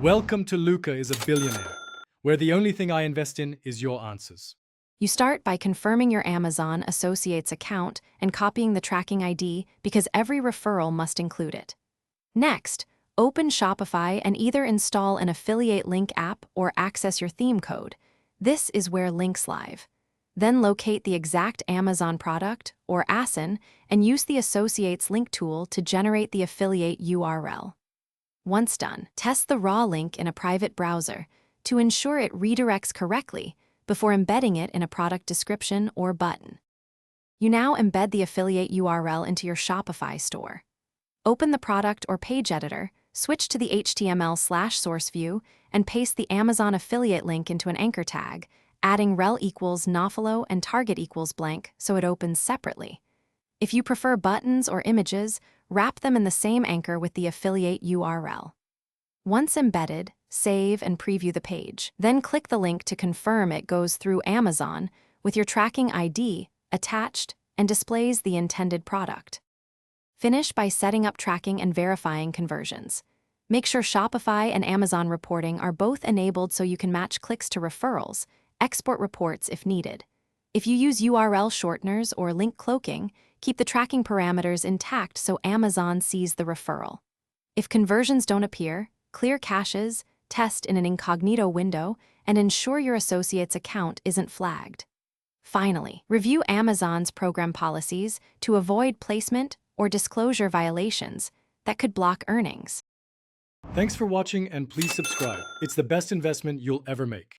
Welcome to Luca is a Billionaire, where the only thing I invest in is your answers. You start by confirming your Amazon Associates account and copying the tracking ID because every referral must include it. Next, open Shopify and either install an affiliate link app or access your theme code. This is where links live. Then locate the exact Amazon product, or ASIN, and use the Associates link tool to generate the affiliate URL. Once done, test the raw link in a private browser to ensure it redirects correctly before embedding it in a product description or button. You now embed the affiliate URL into your Shopify store. Open the product or page editor, switch to the HTML/source view, and paste the Amazon affiliate link into an anchor tag, adding rel equals Nofolo and target equals blank so it opens separately. If you prefer buttons or images, wrap them in the same anchor with the affiliate URL. Once embedded, save and preview the page. Then click the link to confirm it goes through Amazon with your tracking ID attached and displays the intended product. Finish by setting up tracking and verifying conversions. Make sure Shopify and Amazon reporting are both enabled so you can match clicks to referrals, export reports if needed. If you use URL shorteners or link cloaking, keep the tracking parameters intact so Amazon sees the referral. If conversions don't appear, clear caches, test in an incognito window, and ensure your associate's account isn't flagged. Finally, review Amazon's program policies to avoid placement or disclosure violations that could block earnings. Thanks for watching and please subscribe. It's the best investment you'll ever make.